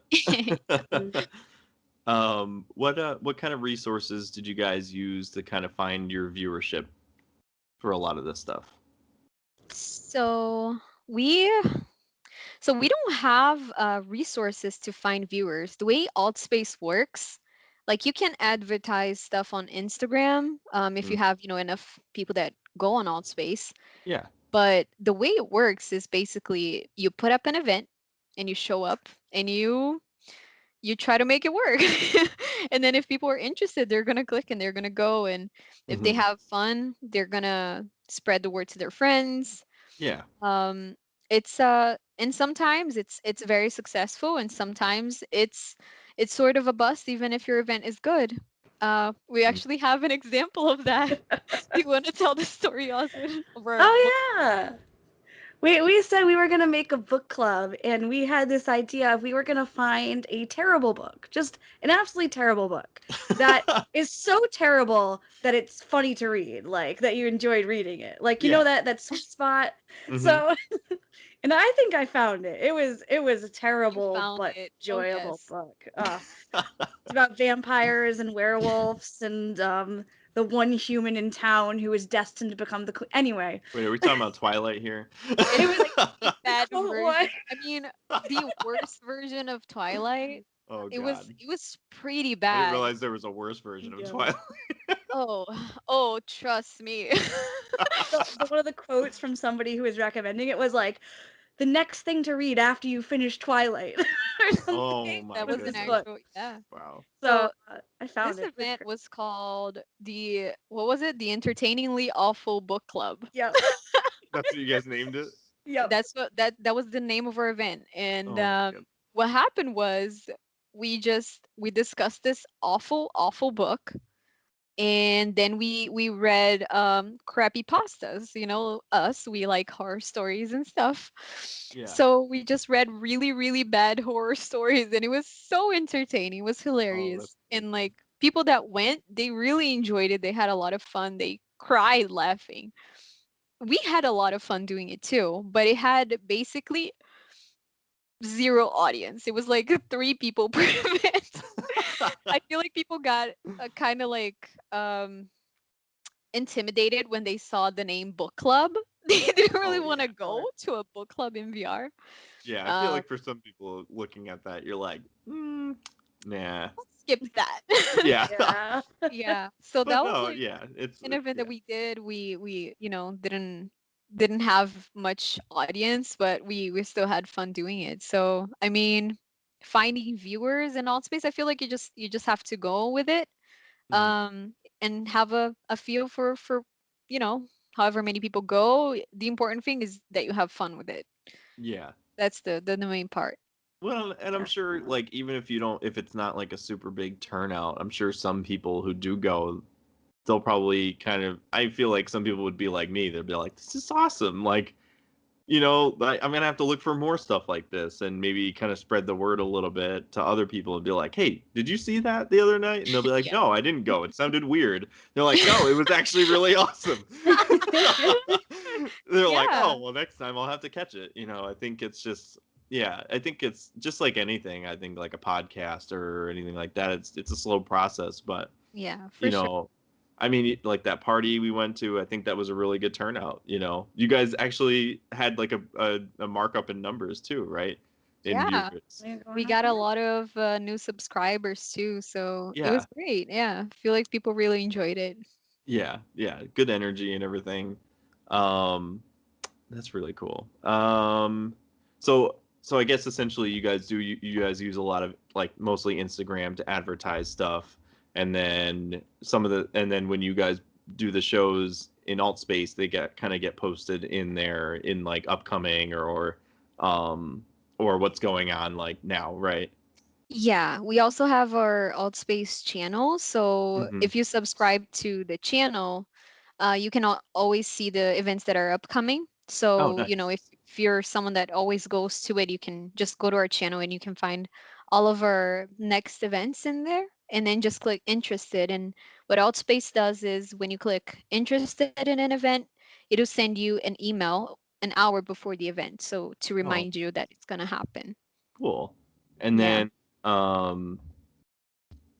it. What kind of resources did you guys use to kind of find your viewership for a lot of this stuff? so we so we don't have resources to find viewers. The way Altspace works, like you can advertise stuff on Instagram, if Mm. you have, enough people that go on Altspace. Yeah. But the way it works is basically you put up an event and you show up and you try to make it work. And then if people are interested, they're going to click and they're going to go, and if they Hmm. have fun, they're going to spread the word to their friends. Yeah. Um it's and sometimes it's very successful, and sometimes it's sort of a bust even if your event is good. We Mm. actually have an example of that. Do you want to tell the story, Oswin? Of our book? Oh yeah. We said we were gonna make a book club, and we had this idea of we were gonna find a terrible book, just an absolutely terrible book that is so terrible that it's funny to read, like that you enjoyed reading it, like Yeah. that sweet spot. Hmm. So, and I think I found it. It was a You terrible found but it. Oh enjoyable yes. book. It's about vampires and werewolves and the one human in town who is destined to become the queen. Anyway, Wait, are we talking about Twilight here? it It's was like the bad oh, version. what? I mean, the worst version of Twilight. Oh It was God. it was pretty I didn't bad. realize there was a worse version of Yeah. Twilight. Oh, oh, trust me. One of the quotes from somebody who was recommending it was like, "The next thing to read after you finish Twilight," or Oh something. my That Was was an this goodness. book? actual, yeah. Wow. So So I found this it. It was event great. was called the what was it? The Entertainingly Awful Book Club. Yep. That's what you guys named it? Yep. That's what that was the name of our event. And Oh my god. what happened was we discussed this awful book, and then we read crappy pastas. Us, we like horror stories and stuff. Yeah. So we just read really bad horror stories, and it was so entertaining. It was Oh, that's hilarious. And like people that went, they really enjoyed it. They had a lot of fun. They cried laughing. We had a lot of fun doing it too, but it had basically zero audience. It was like 3 people per event. I feel like people got kind of like intimidated when they saw the name book club. They didn't really Oh want to yeah. go to a book club in VR. Yeah, I feel Um, like for some people looking at that, you're like, nah. skip that. Yeah. Yeah. Yeah. So But that was no, like yeah, it's an event that yeah. we did. We didn't have much audience, but we still had fun doing it. So I mean, finding viewers in Altspace, I feel like you just have to go with it, Mhm. and have a feel for you know however many people go. The important thing is that you have fun with it. Yeah. That's the main part. Well, and I'm sure like even if you don't if it's not like a super big turnout, I'm sure some people who do go, they'll probably kind of I feel like some people would be like me. They'd be like, "This is awesome." Like, I'm gonna have to look for more stuff like this and maybe kind of spread the word a little bit to other people and be like, "Hey, did you see that the other night?" And they'll be like, Yeah. "No, I didn't go. It sounded weird." They're like, "No, it was actually really awesome." They're like, Yeah. "Oh, well, next time I'll have to catch it." I think it's just, yeah, I think it's just like anything. I think like a podcast or anything like that. It's a slow process, but Yeah, for you sure. know, I mean, like that party we went to, I think that was a really good turnout. You guys actually had like a markup in numbers too, right? in Yeah. viewers. We got a lot of new subscribers too, so it Yeah, was great. Yeah, I feel like people really enjoyed it. yeah, yeah. Good energy and everything. Um, that's really cool. So I guess essentially you guys use a lot of like mostly Instagram to advertise stuff, and then and then when you guys do the shows in AltSpace, they get posted in there in like upcoming um or what's going on like now, right? Yeah, we also have our AltSpace channel. So Mm-hmm. if you subscribe to the channel, you can always see the events that are upcoming. Oh, So, nice. if you're someone that always goes to it, you can just go to our channel and you can find all of our next events in there and then just click interested. And what Outspace does is when you click interested in an event, it'll send you an email an hour before the event. So to Oh, remind you that it's going to happen. cool. And Yeah. um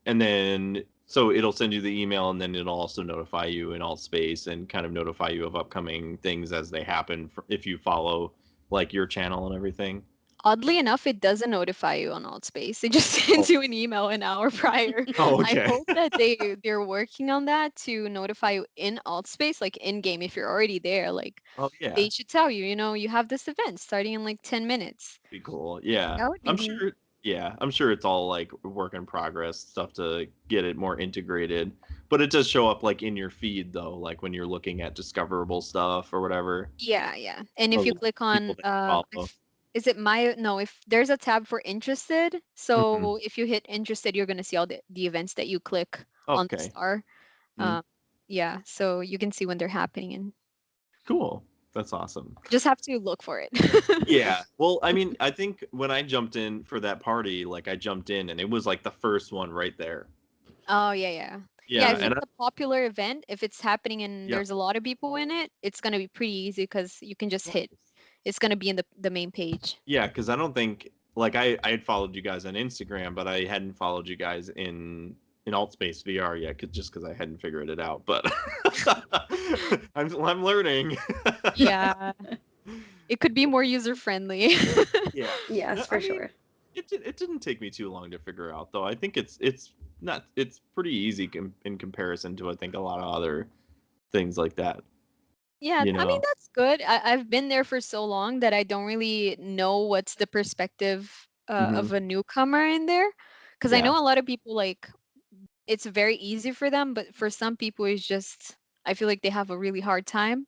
then so it'll send you the email and then it'll also notify you in AltSpace and kind of notify you of upcoming things as they happen if you follow like your channel and everything. Oddly enough, it doesn't notify you on Altspace. It just Oh, sends you an email an hour prior. oh I okay. hope that they're working on that to notify you in Altspace, like in game if you're already there. Like Oh yeah. they should tell you, you have this event starting in like 10 minutes. Be cool. Yeah. That would be I'm Mhm. sure I'm sure it's all like work in progress stuff to get it more integrated. But it does show up like in your feed though, like when you're looking at discoverable stuff or whatever. Yeah, yeah. And if Of you click people on that you follow. is it my no, if there's a tab for interested, Mhm. so if you hit interested, you're gonna see all the events that you click on the Okay. star. Mm. Um, yeah, so you can see when they're happening and Cool. That's awesome. just have to look for it. Yeah. Well, I mean, I think when I jumped in for that party, like I jumped in and it was like the first one right there. Oh, yeah, yeah. Yeah, Yeah, if and it's a popular event, if it's happening and yep. there's a lot of people in it, it's gonna be pretty easy because you can just hit. It's gonna be in the main page. Yeah, because I don't think like I had followed you guys on Instagram, but I hadn't followed you guys in AltSpace VR yet, just because I hadn't figured it out. But I'm learning. Yeah, it could be more user friendly. Yeah. Yes, I for mean, sure. it didn't take me too long to figure out though. I think it's pretty easy in comparison to I think a lot of other things like that. Yeah, You I mean know. that's good. I've been there for so long that I don't really know what's the perspective Hmm. of a newcomer in there, because I Yeah. know a lot of people like it's very easy for them, but for some people it's just I feel like they have a really hard time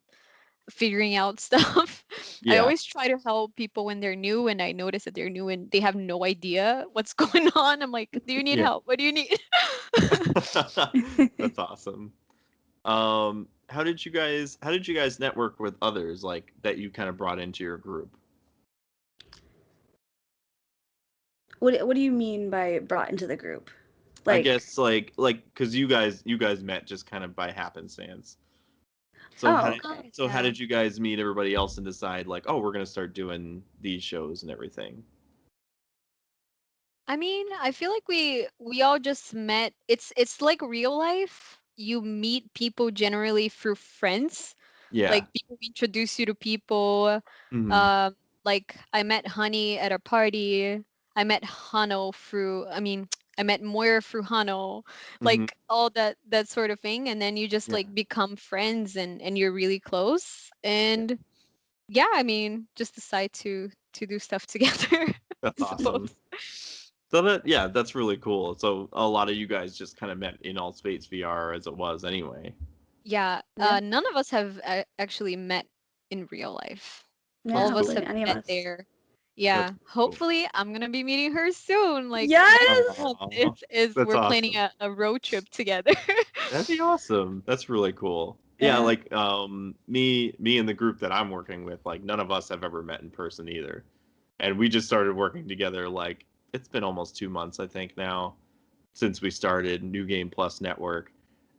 figuring out stuff. I Yeah. always try to help people when they're new and I notice that they're new and they have no idea what's going on. I'm like, do you need Yeah. help? What do you need? That's awesome. How did you guys network with others like that you kind of brought into your group? What do you mean by brought into the group? I Like, guess like because you guys met just kind of by happenstance. So oh, okay. how Yeah. did you guys meet everybody else and decide like, oh, we're gonna start doing these shows and everything? I mean, I feel like we all just met. It's like real life. You meet people generally through friends. Yeah. Like people introduce you to people. Hmm. Um, like I met Honey at a party. I met Hano through. I mean, I met Moira through Hano. Hmm. Like all that sort of thing, and then you just Yeah. like become friends and you're really close. And yeah, I mean, just decide to do stuff together. That's I awesome. suppose. So yeah, that's really cool. So a lot of you guys just kind of met in Space VR as it was anyway. Yeah, Yeah. none of us have actually met in real life. Yeah, All I of don't us Cool. think have any of met us. there. That's Yeah, cool. hopefully I'm gonna be meeting her soon. Like next Yes! month, Aw, it's that's we're planning awesome. a road trip together. That'd be awesome. That's really cool. Yeah, Yeah. like me and the group that I'm working with, like none of us have ever met in person either. And we just started working together like it's been almost 2 months, I think now, since we started New Game Plus Network.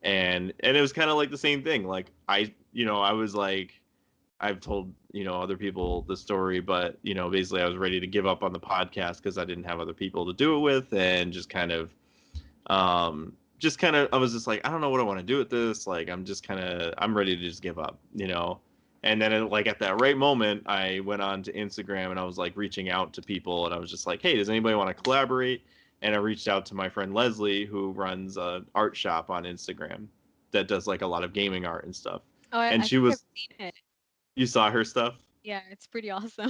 And it was kind of like the same thing. Like I was like I've told, other people the story, but basically I was ready to give up on the podcast because I didn't have other people to do it with and I was just like, I don't know what I want to do with this. Like I'm ready to just give up. And then like at that right moment, I went on to Instagram and I was like reaching out to people and I was just like, hey, does anybody want to collaborate? And I reached out to my friend Leslie, who runs a art shop on Instagram that does like a lot of gaming art and stuff. Oh, I And think she I've was, seen it. you saw her stuff? Yeah, it's pretty awesome.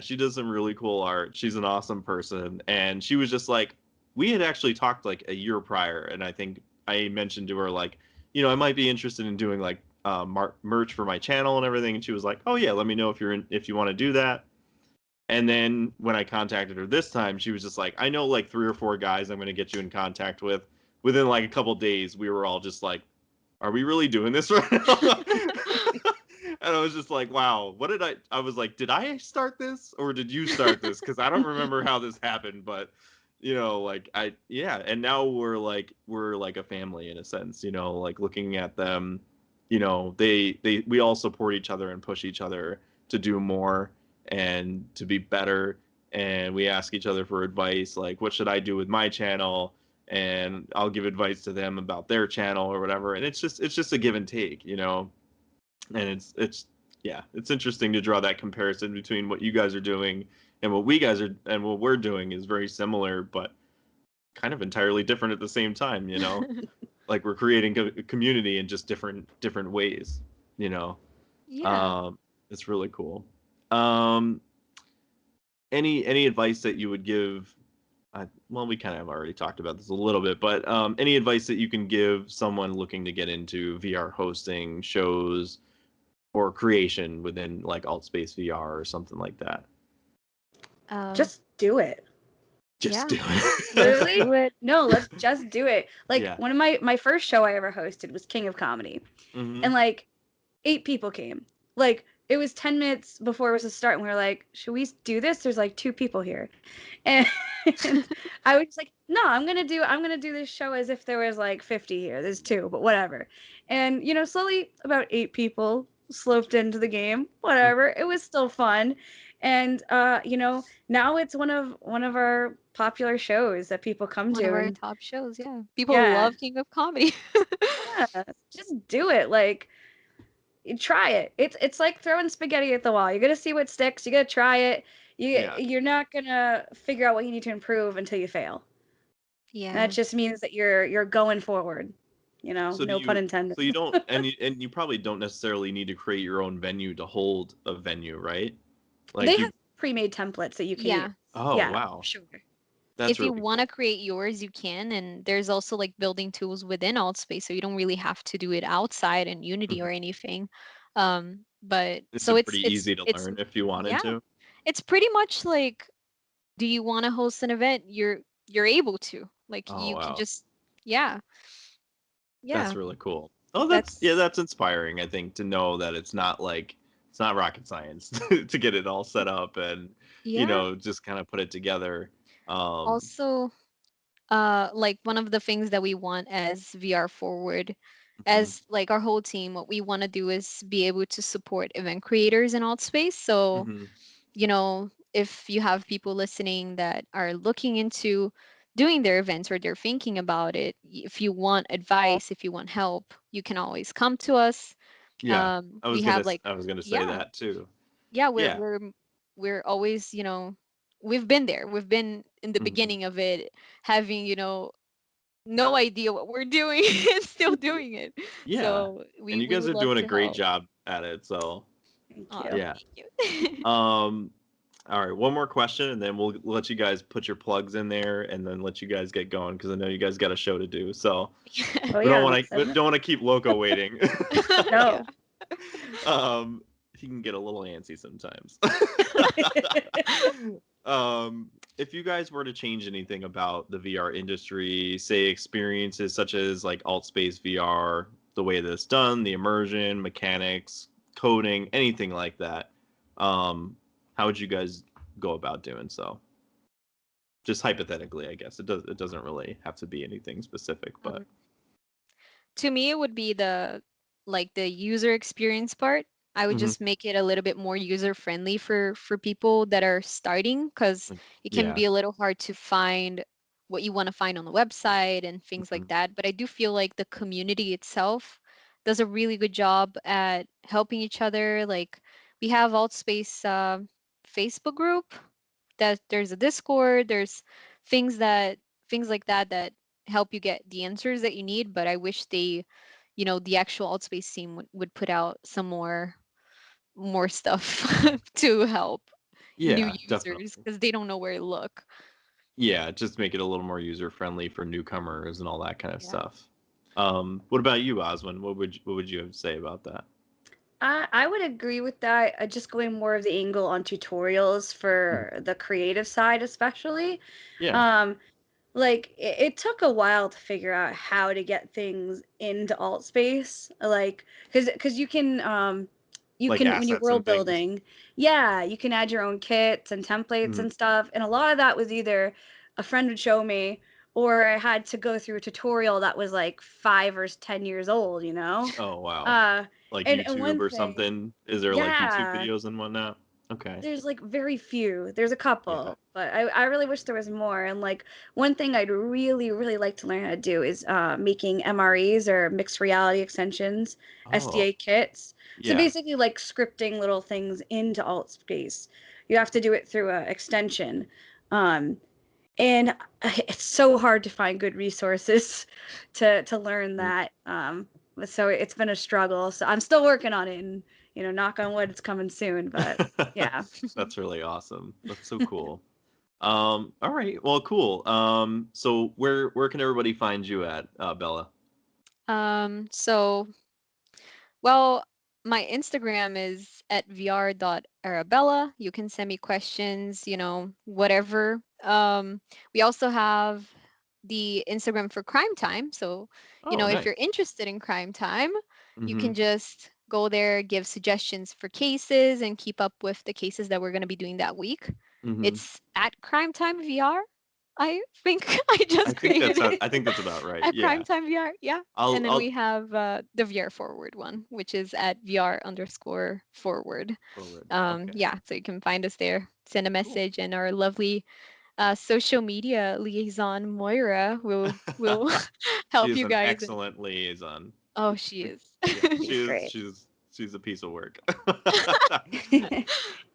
She does some really cool art. She's an awesome person. And she was just like, we had actually talked like a year prior, and I think I mentioned to her like, I might be interested in doing like merch for my channel and everything. And she was like, oh yeah, let me know if you want to do that. And then when I contacted her this time, she was just like, I know like 3 or 4 guys I'm going to get you in contact with. Within like a couple days, we were all just like, are we really doing this right now? And I was just like, wow, I was like, did I start this or did you start this? Because I don't remember how this happened, but and now we're like a family in a sense, like looking at them, we all support each other and push each other to do more and to be better. And we ask each other for advice, like, what should I do with my channel? And I'll give advice to them about their channel or whatever. And it's just a give and take, and it's interesting to draw that comparison between what you guys are doing and what we're doing is very similar, but kind of entirely different at the same time, like we're creating a community in just different ways, Yeah. It's really cool. Any advice that you would give? Well, we kind of already talked about this a little bit, but any advice that you can give someone looking to get into VR hosting shows or creation within like AltspaceVR or something like that? Just do it. Just Yeah. do it. Literally, Do it. no, let's just do it. Like Yeah. one of my first show I ever hosted was King of Comedy, Mhm. and like 8 people came. Like it was 10 minutes before it was to start, and we were like, should we do this? There's like 2 people here, and I was like, no, I'm gonna do this show as if there was like 50 here. There's 2, but whatever. And slowly about 8 people sloped into the game. Whatever. It was still fun, and now it's one of our popular shows that people come One of to, our and top shows, yeah. People yeah, love King of Comedy. yeah, just do it. Like you try it. It's like throwing spaghetti at the wall. You're gonna see what sticks. You gotta try it. Yeah. You're not gonna figure out what you need to improve until you fail. And that Yeah. just means that you're going forward. So do No pun you intended. so you don't and you probably don't necessarily need to create your own venue to hold a venue, right? Like They you have pre-made templates that you can Yeah. use. Oh, Yeah, wow. for sure. That's If you really want to cool. create yours, you can. And there's also like building tools within Altspace, so you don't really have to do it outside in Unity Mhm. or anything. But It's so a it's pretty it's easy to it's learn if you wanted yeah, to. it's pretty much like, do you want to host an event? You're able to. Like Oh, you can wow. just, yeah, That's yeah. really cool. Oh, That's that's inspiring, I think, to know that it's not rocket science to get it all set up and, yeah. just kind of put it together. Um, Also, like one of the things that we want as VR forward, mhm, as like our whole team, what we want to do is be able to support event creators in Altspace. So, mhm. if you have people listening that are looking into doing their events or they're thinking about it, if you want advice, if you want help, you can always come to us. Yeah, We have like, I was gonna say yeah, that too. yeah, Yeah. we're always, we've been there. We've been in the Mhm. beginning of it, having, no idea what we're doing and still doing it. Yeah. So And we you we guys would are love doing a to great help. job at it, so Thank Oh, you. yeah. thank you. Um, all right, one more question, and then we'll let you guys put your plugs in there, and then let you guys get going because I know you guys got a show to do. So Oh we don't yeah, I'm want to excited. don't want to keep Loco waiting. Yeah. No. He can get a little antsy sometimes. If you guys were to change anything about the VR industry, say experiences such as like AltSpace VR, the way that it's done, the immersion, mechanics, coding, anything like that, how would you guys go about doing so? Just hypothetically, I guess. It doesn't really have to be anything specific, but Um, to me, it would be the user experience part. I would Mhm. just make it a little bit more user friendly for people that are starting, because it can Yeah. be a little hard to find what you want to find on the website and things like Mhm. that. But I do feel like the community itself, does a really good job at helping each other. Like we have AltSpace Facebook group, that there's a Discord, there's things that things like that that help you get the answers that you need. But I wish they, the actual AltSpace team would put out some more stuff to help new Yeah, users definitely. because they don't know where to look. Yeah, just make it a little more user friendly for newcomers and all that kind of Yeah. stuff. What about you, Oswin? What would you have to say about that? I would agree with that. Just going more of the angle on tutorials Mhm. for the creative side, especially. Yeah, Um, like it took a while to figure out how to get things into alt space, like because you like can when you're assets and world things. building, yeah, you can add your own kits and templates Mhm. and stuff, and a lot of that was either a friend would show me or I had to go through a tutorial that was like 5 or 10 years old, you know. Oh wow, uh like and YouTube one or thing, something? Is there like YouTube yeah, videos and whatnot? Okay. there's like very few. There's a Yeah. couple, but I really wish there was more. And like one thing I'd really, really like to learn how to do is making MREs or mixed reality extensions, Oh, SDA kits. So yeah. basically like scripting little things into AltSpace. You have to do it through a extension. Um, and it's so hard to find good resources to learn Mm. that. So it's been a struggle. So I'm still working on it, and knock on wood, it's coming soon. But yeah. That's really awesome. That's so cool. All right. Well, cool. So where can everybody find you at, Bella? So, well, my Instagram is at vr.arabella. You can send me questions, whatever. We also have the Instagram for Crime Time. So, Oh, if nice. you're interested in Crime Time, you Mm-hmm. can just go there, give suggestions for cases, and keep up with the cases that we're going to be doing that week. Mm-hmm. It's at Crime Time VR. I think I just created it I think that's about right. at Yeah. Crime Time VR. Yeah. And then we I'll have the VR forward one, which is at VR_forward. forward. Okay. Yeah, so you can find us there. Send a Cool. message, and our lovely social media liaison Moira will She help is you an guys. And excellent liaison. oh, she is. Yeah, She's great. she's a piece of work.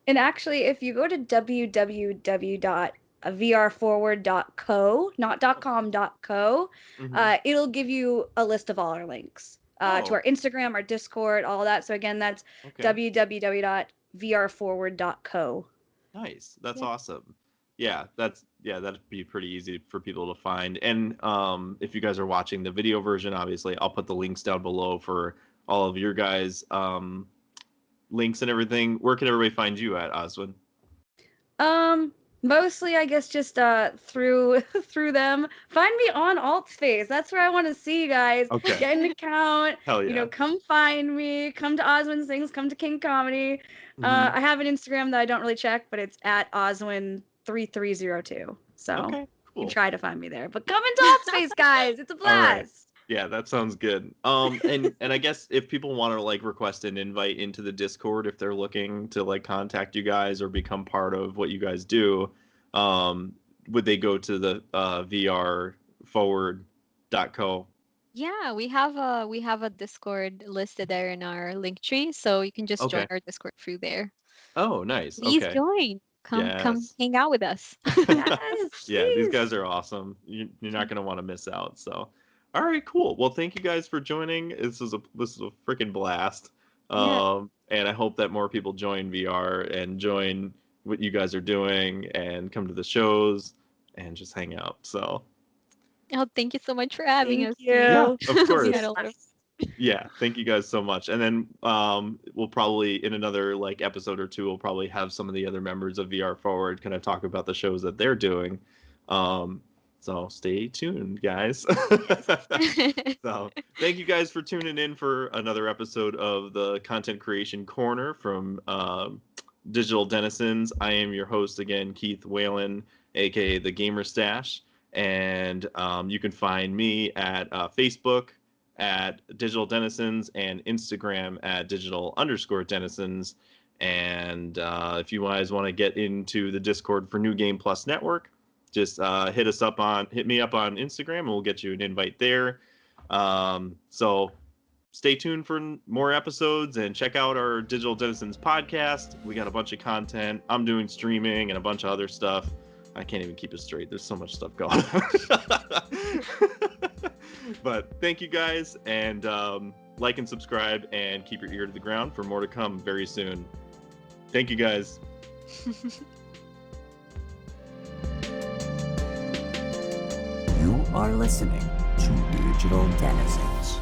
And actually, if you go to www.vrforward.co, not .com, .co, Hmm. it'll give you a list of all our links to Oh, our Instagram, our Discord, all that. So again, that's okay. www.vrforward.co. Nice. That's Yep. awesome. Yeah, that'd be pretty easy for people to find. And if you guys are watching the video version, obviously I'll put the links down below for all of your guys' links and everything. Where can everybody find you at, Oswin? Mostly I guess just through through them. Find me on AltSpace. That's where I want to see you guys. Okay. Get an account. Hell yeah. Come find me. Come to Oswin's things. Come to King Comedy. Hmm. I have an Instagram that I don't really check, but it's at Oswin3302. So Okay, you can cool. try to find me there. But come into AltSpace, guys. It's a All right. blast. Yeah, that sounds good. And I guess if people want to like request an invite into the Discord, if they're looking to like contact you guys or become part of what you guys do, um, would they go to the vrforward.co? Yeah, we have a Discord listed there in our link tree, so you can just join Okay. our Discord through there. Oh, nice. Please Okay. join. Come Yes. hang out with us. Yes, Yeah, these please. guys are awesome. You're not gonna want to miss out. So, all right, cool. Well, thank you guys for joining. This is a freaking blast. Yeah. And I hope that more people join VR and join what you guys are doing and come to the shows and just hang out. So, Oh, thank you so much for having Thank us. yeah, you. of This We was had course. a lot of Yeah, thank you guys so much. And then we'll probably in another like episode or two we'll probably have some of the other members of VR Forward kind of talk about the shows that they're doing. Um so stay tuned, guys. So, thank you guys for tuning in for another episode of the Content Creation Corner from Digital Denizens. I am your host again, Keith Whalen, aka the Gamer Stache, and you can find me at Facebook at Digital Denizens and Instagram at digital_denizens. And if you guys want to get into the Discord for New Game Plus Network, just hit me up on Instagram and we'll get you an invite there. So stay tuned for more episodes and check out our Digital Denizens podcast. We got a bunch of content. I'm doing streaming and a bunch of other stuff. I can't even keep it straight. There's so much stuff going on. But thank you guys, and like and subscribe and keep your ear to the ground for more to come very soon. Thank you guys. You are listening to Digital Denizens.